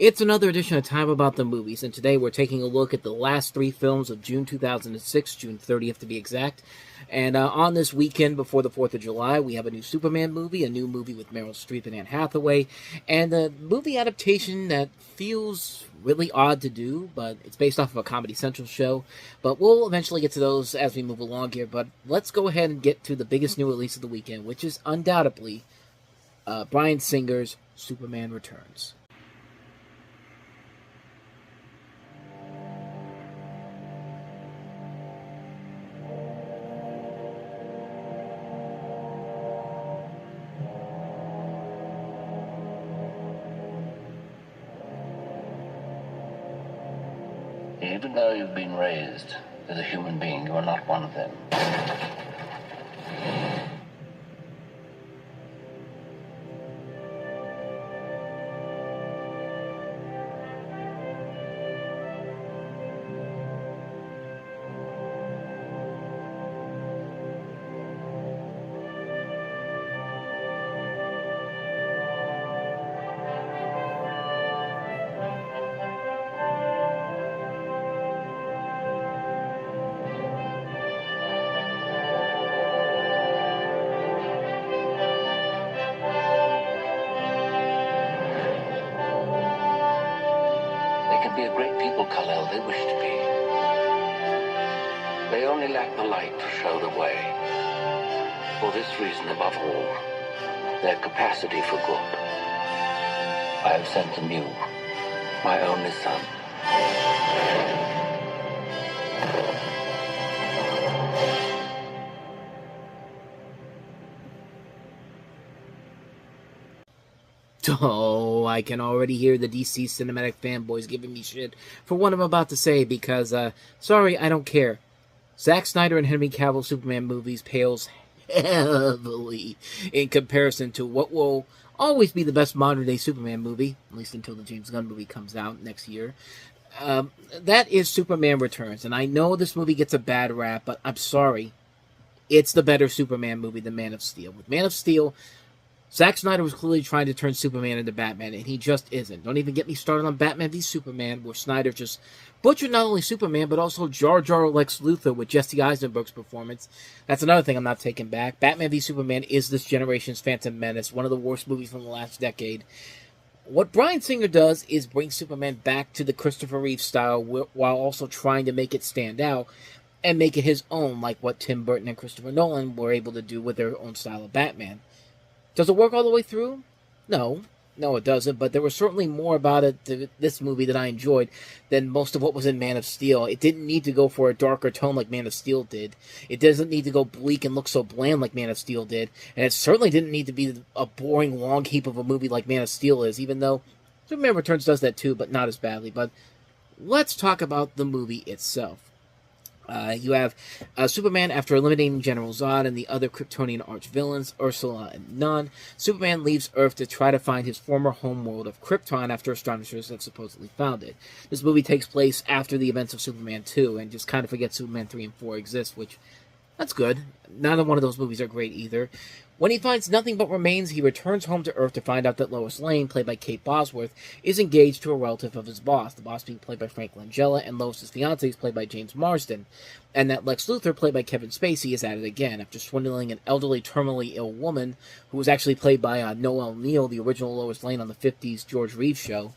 It's another edition of Time About the Movies, and today we're taking a look at the last three films of June 2006, June 30th to be exact. And on this weekend before the 4th of July, we have a new Superman movie, a new movie with Meryl Streep and Anne Hathaway, and a movie adaptation that feels really odd to do, but it's based off of a Comedy Central show. But we'll eventually get to those as we move along here, but let's go ahead and get to the biggest new release of the weekend, which is undoubtedly Bryan Singer's Superman Returns. Even though you've been raised as a human being, you are not one of them. Be a great people, Kal-El, they wish to be. They only lack the light to show the way. For this reason, above all, their capacity for good. I have sent them you, my only son. Oh, I can already hear the DC cinematic fanboys giving me shit for what I'm about to say because, sorry, I don't care. Zack Snyder and Henry Cavill Superman movies pales heavily in comparison to what will always be the best modern-day Superman movie, at least until the James Gunn movie comes out next year. That is Superman Returns, and I know this movie gets a bad rap, but I'm sorry. It's the better Superman movie than Man of Steel. With Man of Steel, Zack Snyder was clearly trying to turn Superman into Batman, and he just isn't. Don't even get me started on Batman v Superman, where Snyder just butchered not only Superman, but also Jar Jar Lex Luthor with Jesse Eisenberg's performance. That's another thing I'm not taking back. Batman v Superman is this generation's Phantom Menace, one of the worst movies from the last decade. What Bryan Singer does is bring Superman back to the Christopher Reeve style, while also trying to make it stand out, and make it his own, like what Tim Burton and Christopher Nolan were able to do with their own style of Batman. Does it work all the way through? No, it doesn't, but there was certainly more about it, this movie, that I enjoyed than most of what was in Man of Steel. It didn't need to go for a darker tone like Man of Steel did. It doesn't need to go bleak and look so bland like Man of Steel did, and it certainly didn't need to be a boring, long heap of a movie like Man of Steel is, even though Superman Returns does that too, but not as badly. But let's talk about the movie itself. You have Superman, after eliminating General Zod and the other Kryptonian arch-villains, Ursula and Nun. Superman leaves Earth to try to find his former homeworld of Krypton after astronomers have supposedly found it. This movie takes place after the events of Superman 2, and just kind of forgets Superman 3 and 4 exist, which, that's good. Neither one of those movies are great either. When he finds nothing but remains, he returns home to Earth to find out that Lois Lane, played by Kate Bosworth, is engaged to a relative of his boss, the boss being played by Frank Langella, and Lois's fiancé is played by James Marsden, and that Lex Luthor, played by Kevin Spacey, is at it again, after swindling an elderly, terminally ill woman, who was actually played by Noelle Neal, the original Lois Lane on the 50s George Reeves show.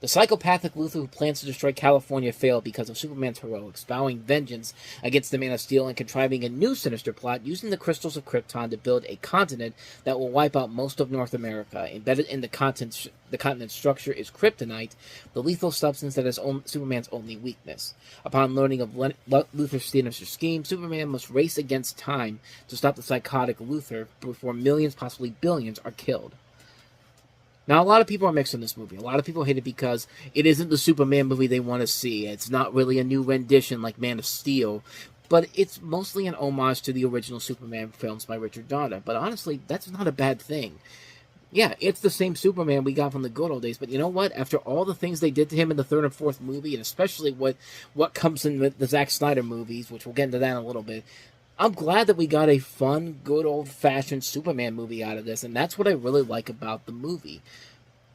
The psychopathic Luthor who plans to destroy California failed because of Superman's heroics, vowing vengeance against the Man of Steel and contriving a new sinister plot using the crystals of Krypton to build a continent that will wipe out most of North America. Embedded in the continent's structure is kryptonite, the lethal substance that is Superman's only weakness. Upon learning of Luthor's sinister scheme, Superman must race against time to stop the psychotic Luthor before millions, possibly billions, are killed. Now, a lot of people are mixed on this movie. A lot of people hate it because it isn't the Superman movie they want to see. It's not really a new rendition like Man of Steel, but it's mostly an homage to the original Superman films by Richard Donner. But honestly, that's not a bad thing. Yeah, it's the same Superman we got from the good old days, but you know what? After all the things they did to him in the third and fourth movie, and especially what comes in the Zack Snyder movies, which we'll get into that in a little bit, I'm glad that we got a fun, good old-fashioned Superman movie out of this, and that's what I really like about the movie.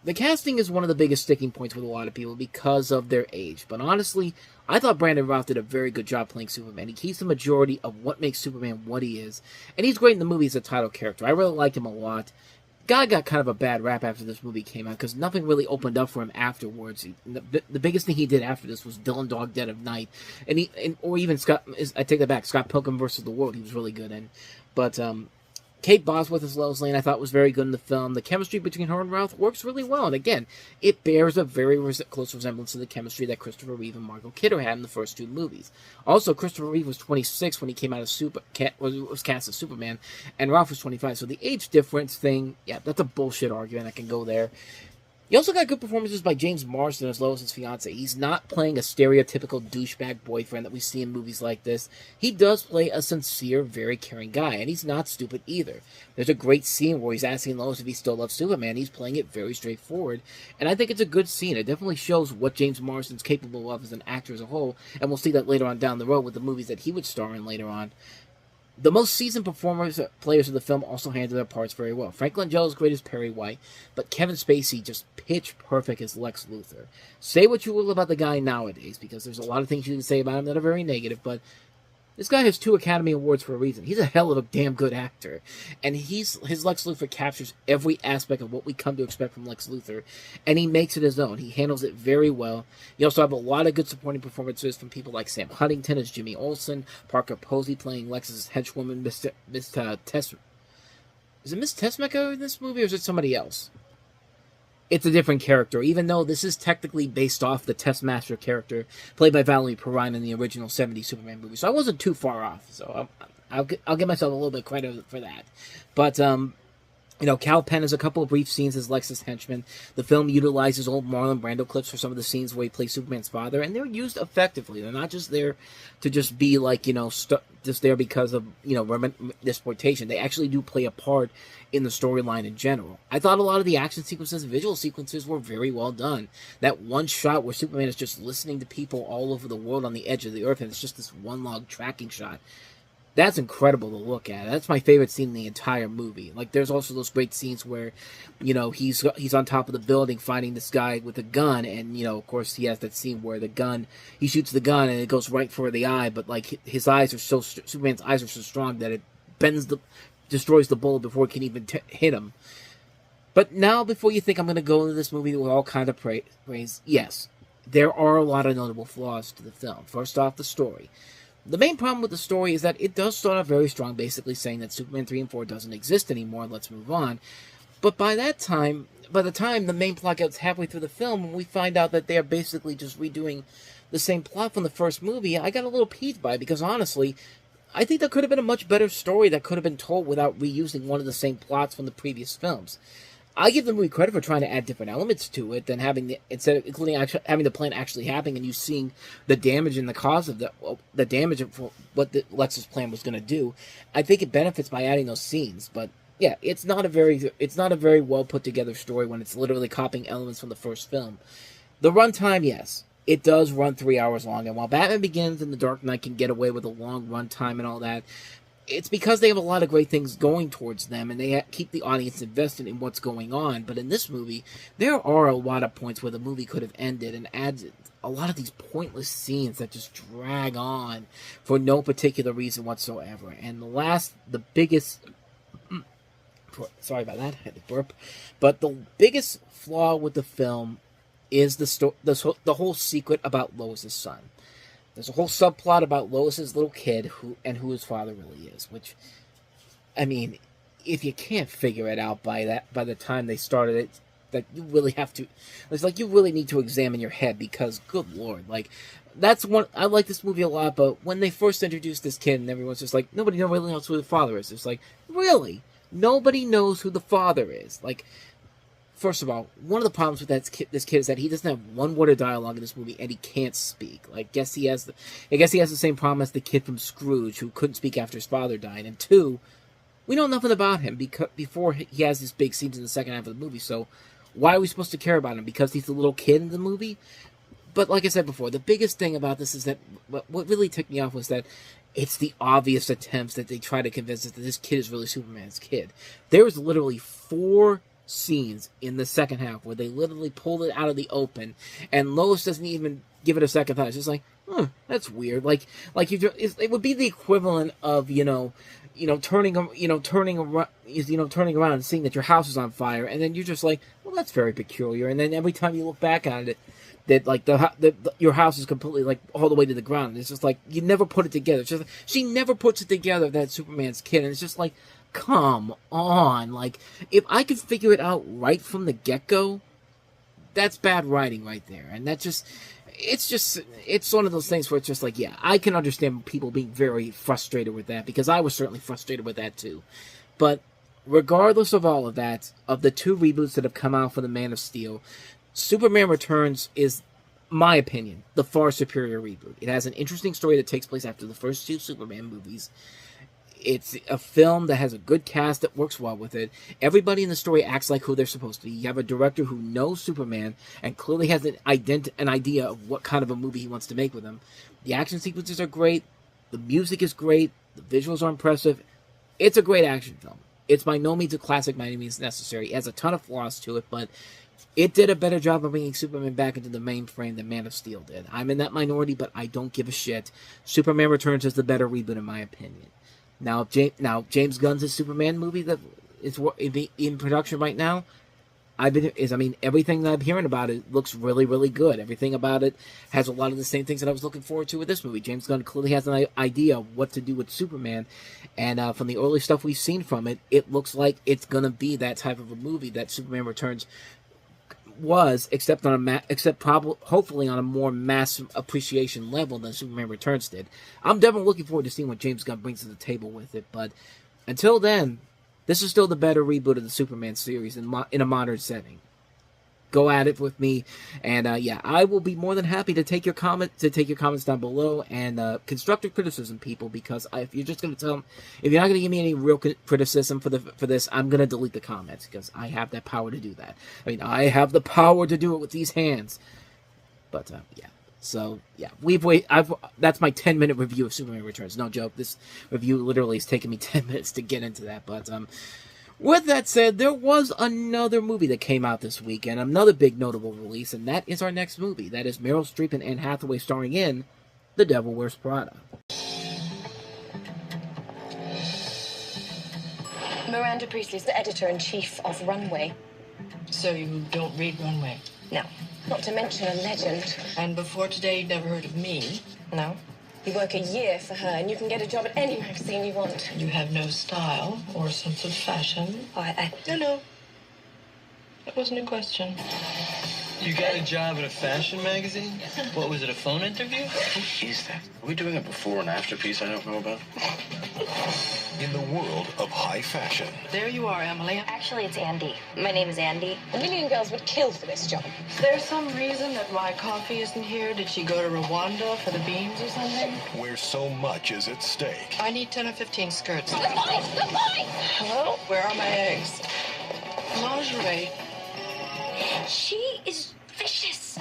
The casting is one of the biggest sticking points with a lot of people because of their age. But honestly, I thought Brandon Routh did a very good job playing Superman. He keeps the majority of what makes Superman what he is. And he's great in the movie as a title character. I really liked him a lot. Guy got kind of a bad rap after this movie came out because nothing really opened up for him afterwards. The biggest thing he did after this was Dylan Dog Dead of Night. Or even Scott, I take that back, Scott Pilgrim vs. the World he was really good in. But, Kate Bosworth as Lois Lane I thought was very good in the film. The chemistry between her and Routh works really well. And again, it bears a very close resemblance to the chemistry that Christopher Reeve and Margot Kidder had in the first two movies. Also, Christopher Reeve was 26 when he came out of was cast as Superman, and Routh was 25. So the age difference thing, yeah, that's a bullshit argument. I can go there. You also got good performances by James Marsden as Lois' fiance. He's not playing a stereotypical douchebag boyfriend that we see in movies like this. He does play a sincere, very caring guy, and he's not stupid either. There's a great scene where he's asking Lois if he still loves Superman. He's playing it very straightforward, and I think it's a good scene. It definitely shows what James Marsden's capable of as an actor as a whole, and we'll see that later on down the road with the movies that he would star in later on. The most seasoned players of the film also handled their parts very well. Frank Langella's great as Perry White, but Kevin Spacey just pitch perfect as Lex Luthor. Say what you will about the guy nowadays, because there's a lot of things you can say about him that are very negative, but this guy has 2 Academy Awards for a reason. He's a hell of a damn good actor. And his Lex Luthor captures every aspect of what we come to expect from Lex Luthor, and he makes it his own. He handles it very well. You also have a lot of good supporting performances from people like Sam Huntington as Jimmy Olsen, Parker Posey playing Lex's henchwoman, Miss Tess. Is it Miss Tessmacher in this movie, or is it somebody else? It's a different character, even though this is technically based off the Taskmaster character played by Valerie Perrine in the original 70s Superman movie. So I wasn't too far off. So I'll give myself a little bit of credit for that. But, Cal Penn has a couple of brief scenes as Lex's henchman. The film utilizes old Marlon Brando clips for some of the scenes where he plays Superman's father, and they're used effectively. They're not just there to just be like, just there because of, exploitation. They actually do play a part in the storyline in general. I thought a lot of the action sequences and visual sequences were very well done. That one shot where Superman is just listening to people all over the world on the edge of the earth, and it's just this one log tracking shot. That's incredible to look at. That's my favorite scene in the entire movie. Like, there's also those great scenes where, he's on top of the building fighting this guy with a gun, and, of course, he has that scene where he shoots the gun, and it goes right for the eye, but, like, Superman's eyes are so strong that it destroys the bullet before it can even hit him. But now, before you think I'm going to go into this movie with all kind of praise, yes, there are a lot of notable flaws to the film. First off, the story. The main problem with the story is that it does start off very strong, basically saying that Superman 3 and 4 doesn't exist anymore, let's move on. But by the time the main plot gets halfway through the film, we find out that they're basically just redoing the same plot from the first movie. I got a little peeved by it, because honestly, I think there could have been a much better story that could have been told without reusing one of the same plots from the previous films. I give the movie credit for trying to add different including having the plan actually happening and you seeing the damage and the cause of the damage of what the Lex's plan was going to do. I think it benefits by adding those scenes, but yeah, it's not a very well put together story when it's literally copying elements from the first film. The runtime, yes, it does run 3 hours long, and while Batman Begins and The Dark Knight can get away with a long runtime and all that, it's because they have a lot of great things going towards them, and they keep the audience invested in what's going on. But in this movie, there are a lot of points where the movie could have ended and adds a lot of these pointless scenes that just drag on for no particular reason whatsoever. And the biggest... Sorry about that, I had to burp. But the biggest flaw with the film is the whole secret about Lois' son. There's a whole subplot about Lois's little kid who his father really is, which, I mean, if you can't figure it out by the time they started it, that you really have to, it's like you really need to examine your head, because good lord, like, that's one, I like this movie a lot, but when they first introduced this kid and everyone's just like, nobody really knows who the father is, it's like, really? Nobody knows who the father is. Like, first of all, one of the problems with this kid is that he doesn't have one word of dialogue in this movie, and he can't speak. Like, I guess he has the same problem as the kid from Scrooge, who couldn't speak after his father died. And two, we know nothing about him before he has these big scenes in the second half of the movie. So, why are we supposed to care about him? Because he's a little kid in the movie? But like I said before, the biggest thing about this is that what really ticked me off was that it's the obvious attempts that they try to convince us that this kid is really Superman's kid. There was literally 4 scenes in the second half where they literally pulled it out of the open, and Lois doesn't even give it a second thought. It's just like, that's weird. Like it would be the equivalent of turning around and seeing that your house is on fire, and then you're just like, well, that's very peculiar. And then every time you look back at it, that like your house is completely like all the way to the ground. And it's just like you never put it together. It's just she never puts it together that Superman's kid, and it's just like, come on. Like, if I could figure it out right from the get-go, that's bad writing right there. And it's one of those things where it's just like, yeah, I can understand people being very frustrated with that, because I was certainly frustrated with that too. But regardless of all of that, of the 2 reboots that have come out for the Man of Steel, Superman Returns is, my opinion, the far superior reboot. It has an interesting story that takes place after the first 2 Superman movies. It's a film that has a good cast that works well with it. Everybody in the story acts like who they're supposed to be. You have a director who knows Superman and clearly has an idea of what kind of a movie he wants to make with him. The action sequences are great. The music is great. The visuals are impressive. It's a great action film. It's by no means a classic, by any means necessary. It has a ton of flaws to it, but it did a better job of bringing Superman back into the mainframe than Man of Steel did. I'm in that minority, but I don't give a shit. Superman Returns is the better reboot, in my opinion. Now, James Gunn's Superman movie that is in production right now, everything that I'm hearing about it looks really, really good. Everything about it has a lot of the same things that I was looking forward to with this movie. James Gunn clearly has an idea of what to do with Superman, and from the early stuff we've seen from it, it looks like it's gonna be that type of a movie that Superman Returns was, except hopefully on a more mass appreciation level than Superman Returns did. I'm definitely looking forward to seeing what James Gunn brings to the table with it, but until then, this is still the better reboot of the Superman series in a modern setting. Go at it with me, and I will be more than happy to take your comments down below, and constructive criticism, people, because if you're not going to give me any real criticism for this, I'm going to delete the comments, because I have that power to do that. I have the power to do it with these hands. But so that's my 10-minute review of Superman Returns. No joke, this review literally has taken me 10 minutes to get into that, but with that said, there was another movie that came out this week, and another big notable release, and that is our next movie. That is Meryl Streep and Anne Hathaway starring in The Devil Wears Prada. Miranda Priestley's the editor-in-chief of Runway. So you don't read Runway? No. Not to mention a legend. And before today, you'd never heard of me? No. You work a year for her, and you can get a job at any magazine you want. You have no style or sense of fashion. No. That wasn't a question. You got a job at a fashion magazine? What, was it a phone interview? Who is that? Are we doing a before and after piece I don't know about? In the world of high fashion. There you are, Emily. Actually, it's Andy. My name is Andy. A million girls would kill for this job. Is there some reason that my coffee isn't here? Did she go to Rwanda for the beans or something? Where so much is at stake. I need 10 or 15 skirts. The boys! Hello? Where are my eggs? Lingerie. She is vicious.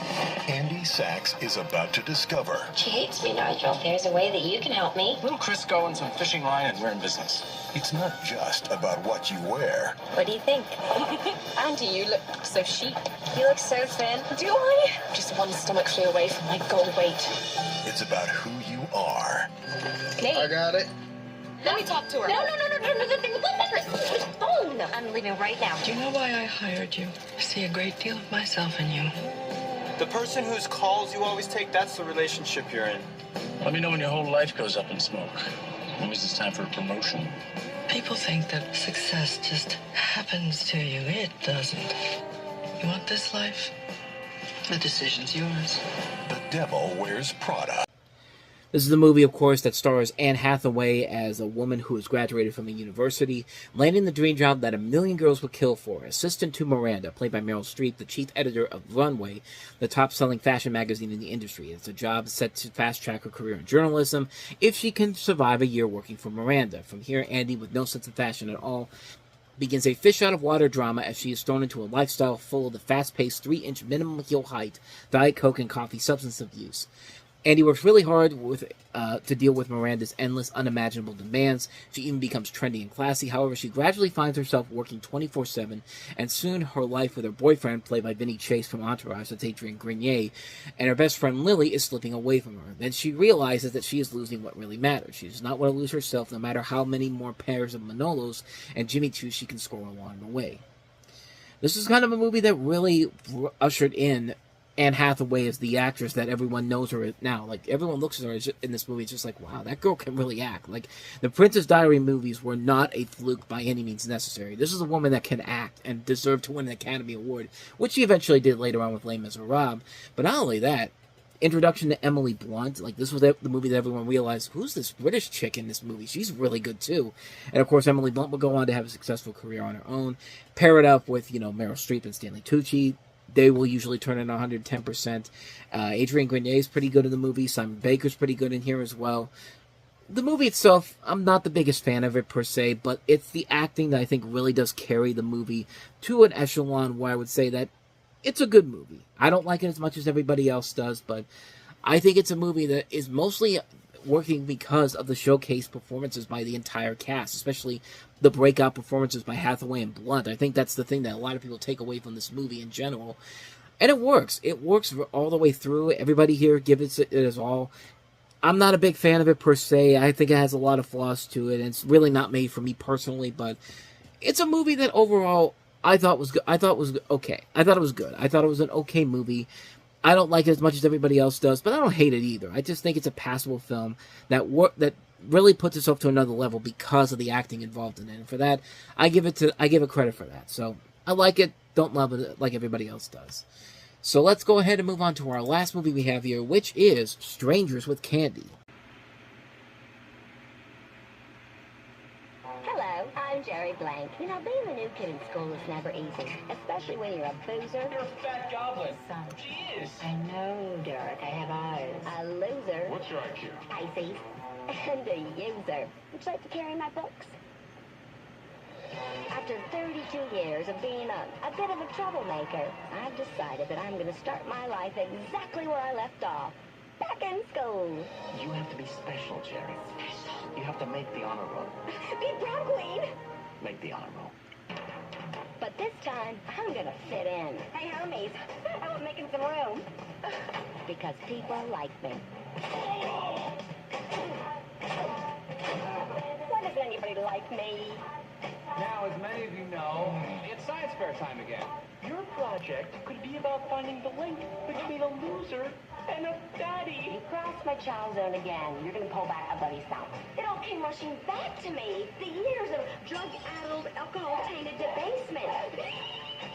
Andy Sachs is about to discover. She hates me, Nigel. There's a way that you can help me. Little Crisco and some fishing line and we're in business. It's not just about what you wear. What do you think? Andy, you look so chic. You look so thin. Do I? Just one stomach flew away from my gold weight. It's about who you are. Nate. I got it. Let me talk to her. No. The phone. I'm leaving right now. Do you know why I hired you? I see a great deal of myself in you. The person whose calls you always take, that's the relationship you're in. Let me know when your whole life goes up in smoke. When is this time for a promotion? People think that success just happens to you. It doesn't. You want this life? The decision's yours. The Devil Wears Prada. This is the movie, of course, that stars Anne Hathaway as a woman who has graduated from a university, landing the dream job that a million girls would kill for. Assistant to Miranda, played by Meryl Streep, the chief editor of Runway, the top-selling fashion magazine in the industry. It's a job set to fast-track her career in journalism if she can survive a year working for Miranda. From here, Andy, with no sense of fashion at all, begins a fish-out-of-water drama as she is thrown into a lifestyle full of the fast-paced 3-inch minimum heel height, Diet Coke, and coffee substance abuse. Andy works really hard to deal with Miranda's endless, unimaginable demands. She even becomes trendy and classy. However, she gradually finds herself working 24/7, and soon her life with her boyfriend, played by Vinny Chase from Entourage, that's Adrian Grenier, and her best friend Lily is slipping away from her. Then she realizes that she is losing what really matters. She does not want to lose herself, no matter how many more pairs of Manolos and Jimmy Choos she can score along the way. This is kind of a movie that really ushered in Anne Hathaway as the actress that everyone knows her now. Like, everyone looks at her in this movie, it's just like, wow, that girl can really act. Like, the Princess Diary movies were not a fluke by any means necessary. This is a woman that can act and deserved to win an Academy Award, which she eventually did later on with Les Miserables. But not only that, introduction to Emily Blunt, like, this was the movie that everyone realized, who's this British chick in this movie? She's really good too. And of course, Emily Blunt will go on to have a successful career on her own. Pair it up with, Meryl Streep and Stanley Tucci, they will usually turn in 110%. Adrian Grenier is pretty good in the movie. Simon Baker's pretty good in here as well. The movie itself, I'm not the biggest fan of it per se, but it's the acting that I think really does carry the movie to an echelon where I would say that it's a good movie. I don't like it as much as everybody else does, but I think it's a movie that is mostly working because of the showcase performances by the entire cast, especially the breakout performances by Hathaway and Blunt. I think that's the thing that a lot of people take away from this movie in general. And it works. It works all the way through. Everybody here gives it as all. I'm not a big fan of it per se. I think it has a lot of flaws to it, and it's really not made for me personally, but it's a movie that overall I thought was good. I thought it was okay. I thought it was good. I thought it was an okay movie. I don't like it as much as everybody else does, but I don't hate it either. I just think it's a passable film that really puts itself to another level because of the acting involved in it. And for that, I give it credit for that. So I like it, don't love it like everybody else does. So let's go ahead and move on to our last movie we have here, which is Strangers with Candy. Hello, I'm Jerry Blank. Being a new kid in school is never easy, especially when you're a boozer. You're a fat goblin. Son. She is. I know, Derek. I have eyes. A loser. What's your IQ? Pisces. And a user. Would you like to carry my books? After 32 years of being a bit of a troublemaker, I've decided that I'm going to start my life exactly where I left off. Back in school. You have to be special, Jerry. You have to make the honor roll. Be prom queen. Make the honor roll. But this time, I'm going to fit in. Hey, homies, how about making some room? Because people like me. Why doesn't anybody like me? Now, as many of you know, it's science fair time again. Your project could be about finding the link between a loser and a daddy. You crossed my child zone again. You're going to pull back a buddy's thumb. It all came rushing back to me. The years of drug-addled, alcohol-tainted debasement.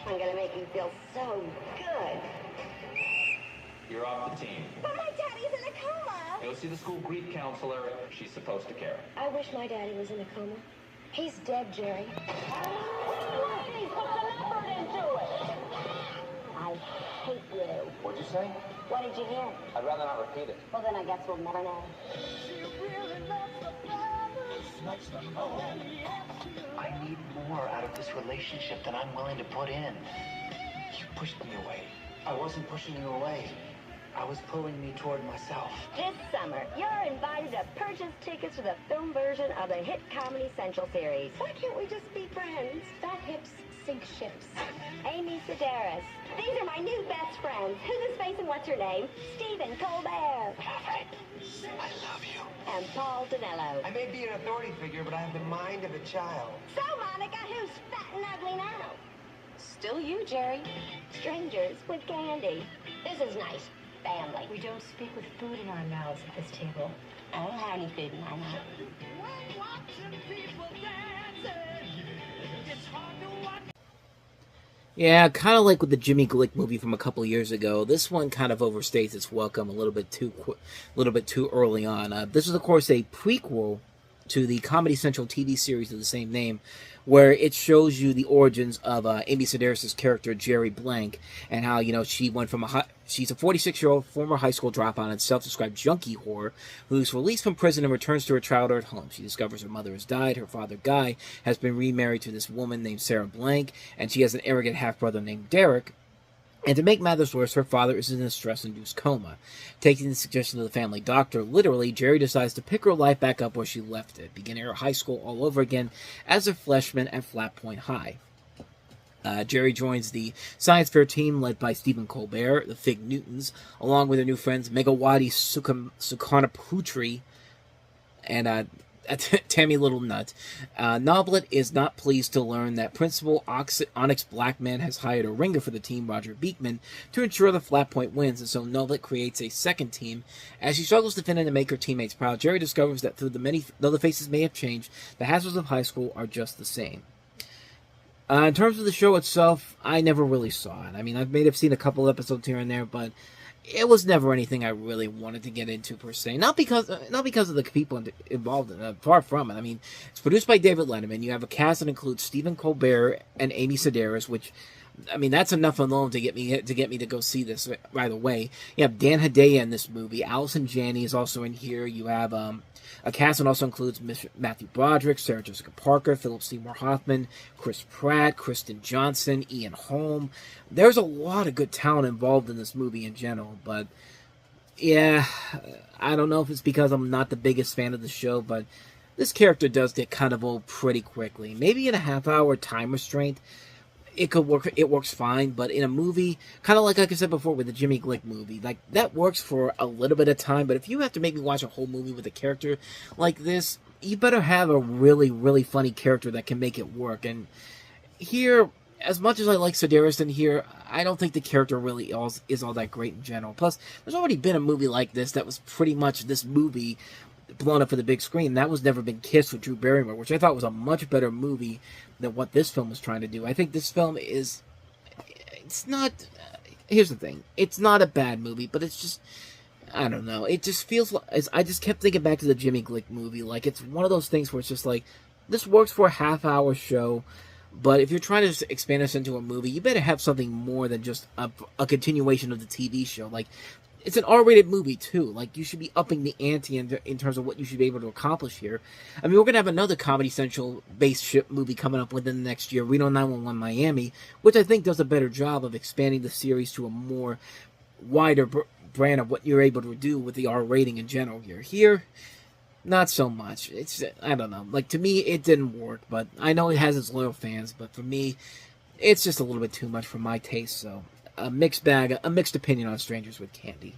I'm going to make you feel so good. You're off the team. But my daddy's in a coma. Go see the school grief counselor. She's supposed to care. I wish my daddy was in a coma. He's dead, Jerry. Please put some effort into it. I hate you. What'd you say? What did you hear? I'd rather not repeat it. Well, then I guess we'll never know. I need more out of this relationship than I'm willing to put in. You pushed me away. I wasn't pushing you away. I was pulling me toward myself. This summer, you're invited to purchase tickets to the film version of the hit Comedy Central series. Why can't we just be friends? Fat hips sink ships. Amy Sedaris. These are my new best friends. Who's his face and what's her name? Stephen Colbert. I love you. And Paul Danello. I may be an authority figure, but I have the mind of a child. So, Monica, who's fat and ugly now? Still you, Jerry. Strangers with candy. This is nice. Family. We don't speak with food in our mouths at this table. I don't have any food in my mouth. Yeah, kind of like with the Jimmy Glick movie from a couple years ago. This one kind of overstays its welcome a little bit too early on. This is, of course, a prequel to the Comedy Central TV series of the same name, where it shows you the origins of Amy Sedaris' character, Jerry Blank, and how, she went from she's a 46-year-old former high school dropout and self-described junkie whore who's released from prison and returns to her childhood home. She discovers her mother has died, her father, Guy, has been remarried to this woman named Sarah Blank, and she has an arrogant half-brother named Derek. And to make matters worse, her father is in a stress-induced coma. Taking the suggestion of the family doctor, literally, Jerry decides to pick her life back up where she left it, beginning her high school all over again as a freshman at Flat Point High. Jerry joins the science fair team led by Stephen Colbert, the Fig Newtons, along with their new friends Megawati Sukarnaputri and Tammy Little Nut. Noblet is not pleased to learn that Principal Onyx Blackman has hired a ringer for the team, Roger Beekman, to ensure the Flat Point wins, and so Noblet creates a second team. As she struggles to fit in and make her teammates proud, Jerry discovers that though the faces may have changed, the hassles of high school are just the same. In terms of the show itself, I never really saw it. I mean, I may have seen a couple episodes here and there, but it was never anything I really wanted to get into per se. Not because of the people involved in it. Far from it. I mean, it's produced by David Letterman. You have a cast that includes Stephen Colbert and Amy Sedaris, which, I mean, that's enough alone to get me to go see this right away. You have Dan Hedaya in this movie. Allison Janney is also in here. You have a cast that also includes Matthew Broderick, Sarah Jessica Parker, Philip Seymour Hoffman, Chris Pratt, Kristen Johnson, Ian Holm. There's a lot of good talent involved in this movie in general, but yeah, I don't know if it's because I'm not the biggest fan of the show, but this character does get kind of old pretty quickly. Maybe in a half-hour time restraint, it could work. It works fine, but in a movie, kind of like I said before with the Jimmy Glick movie, like that works for a little bit of time. But if you have to make me watch a whole movie with a character like this, you better have a really, really funny character that can make it work. And here, as much as I like Sedaris in here, I don't think the character really is all that great in general. Plus, there's already been a movie like this that was pretty much this movie blown up for the big screen. That was Never Been Kissed with Drew Barrymore, which I thought was a much better movie than what this film was trying to do. I think this film it's not, here's the thing, it's not a bad movie, but it's just, I don't know, it just feels like, I just kept thinking back to the Jimmy Glick movie, like it's one of those things where it's just like, this works for a half-hour show, but if you're trying to expand this into a movie, you better have something more than just a continuation of the TV show. Like, it's an R-rated movie, too. Like, you should be upping the ante in terms of what you should be able to accomplish here. I mean, we're going to have another Comedy Central-based movie coming up within the next year, Reno 911 Miami, which I think does a better job of expanding the series to a more wider brand of what you're able to do with the R rating in general here. Here, not so much. It's, I don't know. Like, to me, it didn't work, but I know it has its loyal fans, but for me, it's just a little bit too much for my taste, so a mixed bag, a mixed opinion on Strangers with Candy.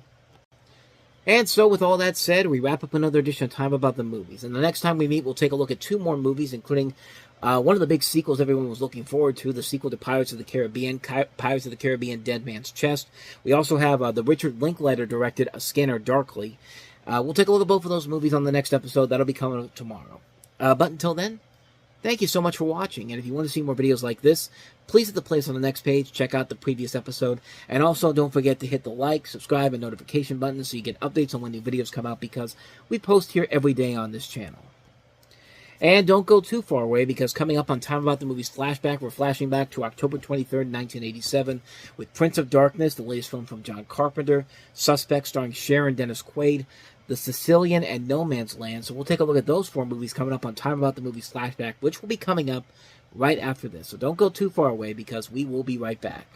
And so, with all that said, we wrap up another edition of Time About the Movies. And the next time we meet, we'll take a look at 2 more movies, including one of the big sequels everyone was looking forward to, the sequel to Pirates of the Caribbean, Pirates of the Caribbean Dead Man's Chest. We also have the Richard Linklater-directed A Scanner Darkly. We'll take a look at both of those movies on the next episode. That'll be coming up tomorrow. But until then, thank you so much for watching, and if you want to see more videos like this, please hit the place on the next page, check out the previous episode, and also don't forget to hit the like, subscribe, and notification button so you get updates on when new videos come out, because we post here every day on this channel. And don't go too far away, because coming up on Time About the Movies Flashback, we're flashing back to October 23rd, 1987, with Prince of Darkness, the latest film from John Carpenter, Suspect starring Sharon Dennis Quaid, The Sicilian, and No Man's Land. So we'll take a look at those 4 movies coming up on Time About the Movies Flashback, which will be coming up right after this. So don't go too far away, because we will be right back.